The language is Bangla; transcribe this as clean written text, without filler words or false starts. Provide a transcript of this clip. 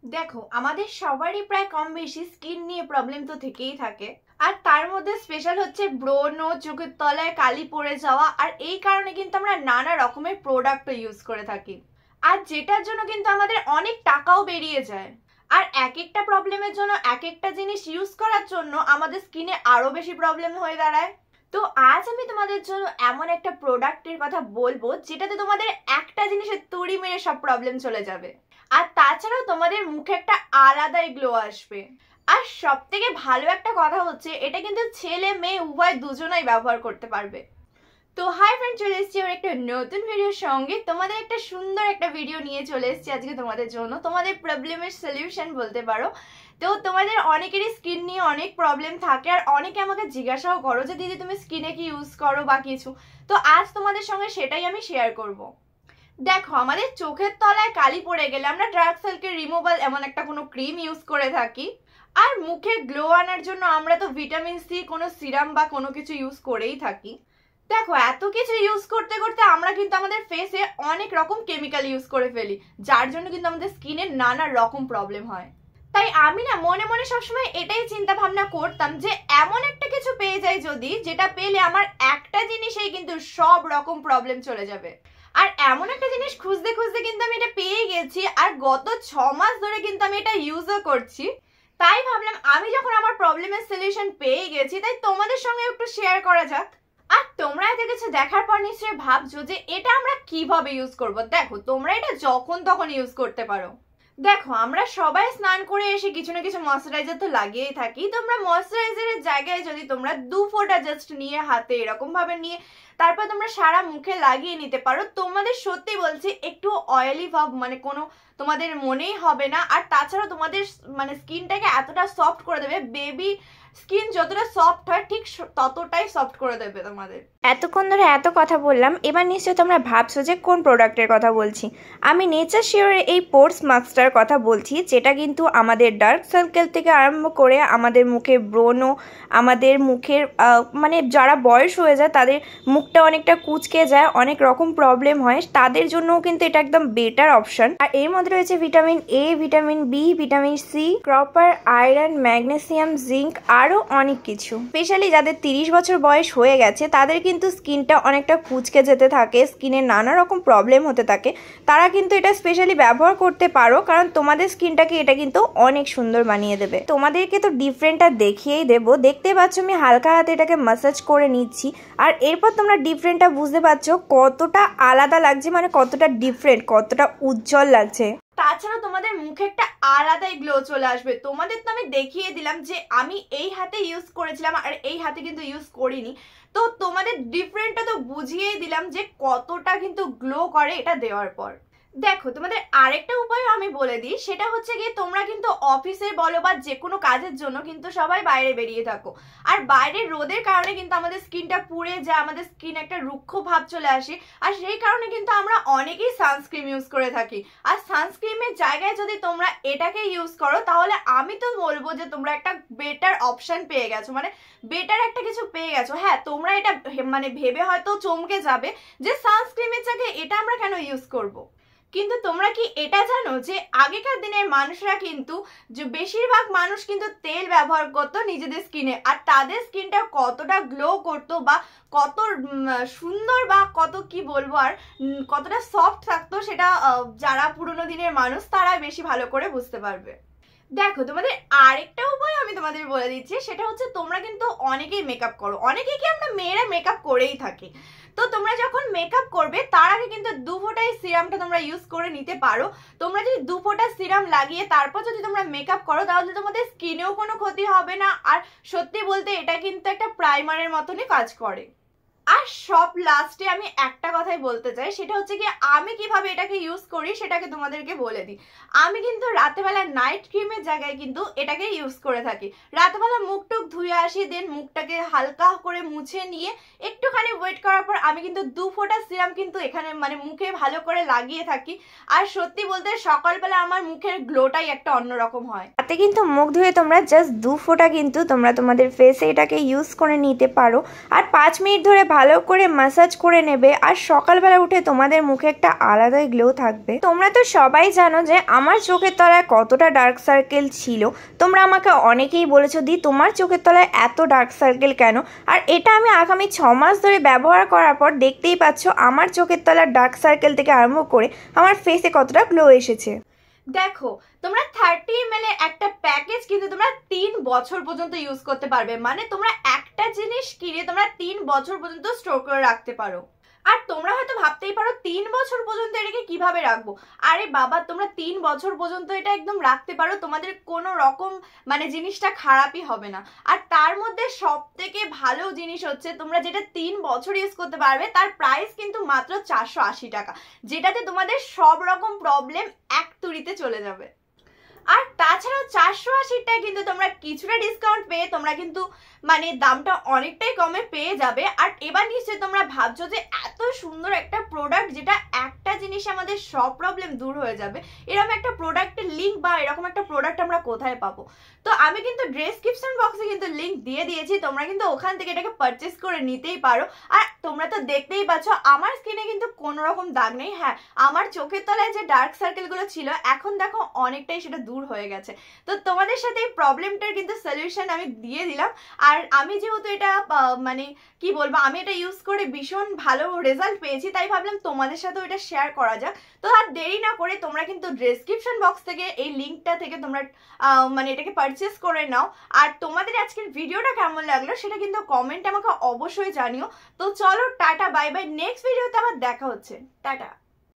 দেখো আমাদের সবারই প্রায় কম বেশি স্কিন নিয়ে প্রবলেম তো থেকেই থাকে। আর তার মধ্যে স্পেশাল হচ্ছে ব্রণ ও চোখের তলায় কালি পড়ে যাওয়া। আর এই কারণে কিন্তু আমরা নানা রকমের প্রোডাক্ট ইউজ করে থাকি, আর যেটার জন্য কিন্তু আমাদের অনেক টাকাও বেরিয়ে যায়। আর এক একটা প্রবলেমের জন্য এক একটা জিনিস ইউজ করার জন্য আমাদের স্কিনে আরো বেশি প্রবলেম হয়ে দাঁড়ায়। তো আজ আমি তোমাদের জন্য এমন একটা প্রোডাক্টের কথা বলবো যেটাতে তোমাদের একটা জিনিসের তুড়ি মেরে সব প্রবলেম চলে যাবে। আর তাছাড়াও তোমাদের মুখে একটা আলাদাই গ্লো আসবে। আর সব থেকে ভালো একটা কথা হচ্ছে এটা কিন্তু ছেলে মেয়ে উভয় দুজনাই ব্যবহার করতে পারবে। তো হাই ফ্রেন্ড, চলে এসেছি আমার একটা নতুন ভিডিওর সঙ্গে। তোমাদের একটা সুন্দর একটা ভিডিও নিয়ে চলে এসেছি আজকে তোমাদের জন্য, তোমাদের প্রবলেমের সলিউশন বলতে পারো। তো তোমাদের অনেকেরই স্কিন নিয়ে অনেক প্রবলেম থাকে, আর অনেকে আমাকে জিজ্ঞাসাও করো যে দিদি তুমি স্কিনে কি ইউজ করো বা কিছু। তো আজ তোমাদের সঙ্গে সেটাই আমি শেয়ার করব। দেখো আমাদের চোখের তলায় কালি পড়ে গেলে আমরা ডার্ক সার্কেল রিমুভাল এমন একটা কোনো ক্রিম ইউজ করে থাকি। আর মুখে গ্লো আনার জন্য আমরা তো ভিটামিন সি কোনো সিরাম বা কোনো কিছু ইউজ করেই থাকি। দেখো এত কিছু ইউজ করতে করতে আমরা কিন্তু আমাদের ফেসে অনেক রকম কেমিক্যাল ইউজ করে ফেলি, যার জন্য কিন্তু আমাদের স্কিনে নানা রকম প্রবলেম হয়। তাই আমি না মনে মনে সবসময় এটাই চিন্তা ভাবনা করতাম যে এমন একটা কিছু পেয়ে যাই যদি, যেটা পেলে আমার একটা জিনিসেই কিন্তু সব রকম প্রবলেম চলে যাবে। আর এমন একটা জিনিস খুঁজতে খুঁজতে কিন্তু আমি এটা পেয়ে গেছি, আর গত 6 মাস ধরে কিন্তু আমি এটা ইউজও করছি। তাই ভাবলাম আমি যখন আমার প্রবলেমের সলিউশন পেয়ে গেছি, তাই তোমাদের সঙ্গে একটু শেয়ার করা যাক। আর তোমরা এত কিছু দেখার পর নিশ্চয়ই ভাবছো যে এটা আমরা কিভাবে ইউজ করব। দেখো তোমরা এটা যখন তখন ইউজ করতে পারো। দেখো আমরা সবাই স্নান করে এসে কিছু না কিছু ময়শ্চারাইজার তো লাগিয়েই থাকি। তোমরা ময়শ্চারাইজারের জায়গায় যদি তোমরা 2 ফোঁটা জাস্ট নিয়ে হাতে এরকম ভাবে নিয়ে তারপর তোমরা সারা মুখে লাগিয়ে নিতে পারো, তোমাদের সত্যি বলছি একটু অয়েলি ভাব মানে কোনো তোমাদের মনেই হবে না। আর তাছাড়া তোমাদের মানে স্কিনটাকে এতটা সফট করে দেবে, বেবি স্কিন যতটা সফট হয় ঠিক ততটাই সফট করে দেবে তোমাদের। এতক্ষণ ধরে এত কথা বললাম, এবার নিশ্চয়ই তোমরা ভাবছো যে কোন প্রোডাক্টের কথা বলছি। আমি নেচার শিওরের এই পোর্স মাস্কটার কথা বলছি, যেটা কিন্তু আমাদের ডার্ক সার্কেল থেকে আরম্ভ করে আমাদের মুখে ব্রণ, আমাদের মুখের মানে যারা বয়স হয়ে যায় তাদের মুখটা অনেকটা কুঁচকে যায়, অনেক রকম প্রবলেম হয়, তাদের জন্যও কিন্তু এটা একদম বেটার অপশন। আর এর মধ্যে রয়েছে vitamin A, vitamin B, vitamin C, copper, iron, magnesium, zinc, আরও অনেক কিছু। স্পেশালি যাদের 30 বছর বয়স হয়ে গেছে তাদের কিন্তু স্কিনটা অনেকটা কুঁচকে যেতে থাকে, স্কিনে নানা রকম প্রবলেম হতে থাকে, তারা কিন্তু এটা স্পেশালি ব্যবহার করতে পারো, কারণ তোমাদের স্কিনটাকে এটা কিন্তু অনেক সুন্দর বানিয়ে দেবে। তোমাদেরকে তো ডিফারেন্টটা দেখিয়েই দেবো, দেখতে পাচ্ছ আমি হালকা হাতে এটাকে ম্যাসাজ করে নিচ্ছি। আর এরপর তোমরা ডিফারেন্টটা বুঝতে পারছো কতটা আলাদা লাগছে, মানে কতটা ডিফারেন্ট, কতটা উজ্জ্বল লাগছে। তাছাড়া তোমাদের মুখে একটা আলাদাই গ্লো চলে আসবে। তোমাদের তো আমি দেখিয়ে দিলাম যে আমি এই হাতে ইউজ করেছিলাম আর এই হাতে কিন্তু ইউজ করিনি, তো তোমাদের ডিফারেন্টটা তো বুঝিয়েই দিলাম যে কতটা কিন্তু গ্লো করে এটা দেওয়ার পর। দেখো তোমাদের আরেকটা উপায় আমি বলে দিই, সেটা হচ্ছে গিয়ে তোমরা কিন্তু অফিসে বলো বা যে কোনো কাজের জন্য কিন্তু সবাই বাইরে বেরিয়ে থাকো, আর বাইরের রোদের কারণে কিন্তু আমাদের স্কিনটা পুড়ে যায়, আমাদের স্কিন একটা রুক্ষ ভাব চলে আসে। আর সেই কারণে কিন্তু আমরা অনেকেই সানস্ক্রিন ইউজ করে থাকি। আর সানস্ক্রিনের জায়গায় যদি তোমরা এটাকে ইউজ করো তাহলে আমি তো বলবো যে তোমরা একটা বেটার অপশন পেয়ে গেছো, মানে বেটার একটা কিছু পেয়ে গেছো। হ্যাঁ তোমরা এটা মানে ভেবে হয়তো চমকে যাবে যে সানস্ক্রিনের জায়গায় এটা আমরা কেন ইউজ করব। কিন্তু তোমরা কি এটা জানো যে আগেকার দিনের মানুষরা কিন্তু যে বেশিরভাগ মানুষ কিন্তু তেল ব্যবহার করতো নিজেদের স্কিনে, আর তাদের স্কিনটা কতটা গ্লো করতো বা কত সুন্দর বা কত কি বলবো আর কতটা সফট থাকতো সেটা যারা পুরোনো দিনের মানুষ তারা বেশি ভালো করে বুঝতে পারবে। দেখো তোমাদের আরেকটা উপায় আমি তোমাদের বলে দিচ্ছি, সেটা হচ্ছে তোমরা কিন্তু অনেকেই মেকআপ করো, অনেকেই কি আমরা মেয়েরা মেকআপ করেই থাকি। তো তোমরা যখন মেকআপ করবে তার আগে কিন্তু 2 ফোঁটা এই সিরামটা তোমরা ইউজ করে নিতে পারো। তোমরা যদি 2 ফোঁটা সিরাম লাগিয়ে তারপর যদি তোমরা মেকআপ করো তাহলে তোমাদের স্কিনেও কোনো ক্ষতি হবে না, আর সত্যি বলতে এটা কিন্তু একটা প্রাইমারের মতনই কাজ করে। আর সব লাস্টে আমি একটা কথাই বলতে চাই, সেটা হচ্ছে কি আমি কিভাবে এটাকে ইউজ করি সেটাকে তোমাদেরকে বলে দিই। আমি কিন্তু রাতেবেলা নাইট ক্রিমের জায়গায় কিন্তু এটাকে ইউজ করে থাকি। রাতেবেলা মুখ টুক ধুয়ে আসি, দেন মুখটাকে হালকা করে মুছে নিয়ে একটুখানি ওয়েট করার পর আমি কিন্তু 2 ফোঁটা সিরাম কিন্তু এখানে মানে মুখে ভালো করে লাগিয়ে থাকি। আর সত্যি বলতে সকালবেলা আমার মুখের গ্লোটাই একটা অন্যরকম হয়। তাতে কিন্তু মুখ ধুয়ে তোমরা জাস্ট 2 ফোঁটা কিন্তু তোমরা তোমাদের ফেসে এটাকে ইউজ করে নিতে পারো, আর 5 মিনিট ধরে ভালো করে ম্যাসাজ করে নেবে আর সকালবেলা উঠে তোমাদের মুখে একটা আলাদাই গ্লো থাকবে। তোমরা তো সবাই জানো যে আমার চোখের তলায় কতটা ডার্ক সার্কেল ছিল। তোমরা আমাকে অনেকেই বলেছো দি তোমার চোখের তলায় এত ডার্ক সার্কেল কেন, আর এটা আমি আগামী 6 মাস ধরে ব্যবহার করার পর দেখতেই পাচ্ছ আমার চোখের তলার ডার্ক সার্কেল থেকে আরম্ভ করে আমার ফেসে কতটা গ্লো এসেছে। দেখো তোমরা 30 ml একটা প্যাকেজ কিন্তু তোমরা 3 বছর পর্যন্ত ইউজ করতে পারবে, মানে তোমরা একটা জিনিস কিনে তোমরা 3 বছর পর্যন্ত স্টোর করে রাখতে পারো। আর তোমরা হয়তো ভাবতেই পারো 3 বছর পর্যন্ত এটাকে কিভাবে রাখবো। আরে বাবা, তোমরা 3 বছর পর্যন্ত এটা একদম রাখতে পারো, তোমাদের কোনো রকম মানে জিনিসটা খারাপই হবে না। আর তার মধ্যে সব থেকে ভালো জিনিস হচ্ছে তোমরা যেটা 3 বছর ইউজ করতে পারবে তার প্রাইস কিন্তু মাত্র 480 টাকা, যেটাতে তোমাদের সব রকম প্রবলেম এক তুড়িতে চলে যাবে। আর তাছাড়াও 480টায় কিন্তু তোমরা কিছুটা ডিসকাউন্ট পেয়ে তোমরা কিন্তু মানে দামটা অনেকটাই কমে পেয়ে যাবে। আর এবার নিশ্চয়ই তোমরা ভাবছো যে এত সুন্দর একটা প্রোডাক্ট যেটা একটা জিনিস আমাদের সব প্রবলেম দূর হয়ে যাবে, এরকম একটা প্রোডাক্টের লিঙ্ক বা এরকম একটা প্রোডাক্ট আমরা কোথায় পাবো। তো আমি কিন্তু ডেসক্রিপশন বক্সে কিন্তু লিঙ্ক দিয়ে দিয়েছি, তোমরা কিন্তু ওখান থেকে এটাকে পারচেস করে নিতেই পারো। আর তোমরা তো দেখতেই পাচ্ছ আমার স্কিনে কিন্তু কোনো রকম দাগ নেই। হ্যাঁ, আমার চোখের তলায় যে ডার্ক সার্কেলগুলো ছিল এখন দেখো অনেকটাই সেটা দূর হয়ে গেছে। তো তোমাদের সাথে এই প্রবলেমটার কিন্তু সলিউশন আমি দিয়ে দিলাম। আর আমি যেহেতু এটা মানে কি বলবো, আমি এটা ইউজ করে ভীষণ ভালো রেজাল্ট পেয়েছি, তাই ভাবলাম তোমাদের সাথেও এটা শেয়ার করা যাক। তো আর দেরি না করে তোমরা কিন্তু ডেসক্রিপশন বক্স থেকে এই লিঙ্কটা থেকে তোমরা মানে এটাকে পারচেস করে নাও। আর তোমাদের আজকের ভিডিওটা কেমন লাগলো সেটা কিন্তু কমেন্টে আমাকে অবশ্যই জানিও। তো চলো টাটা, বাই বাই, নেক্সট ভিডিওতে আবার দেখা হচ্ছে, টাটা।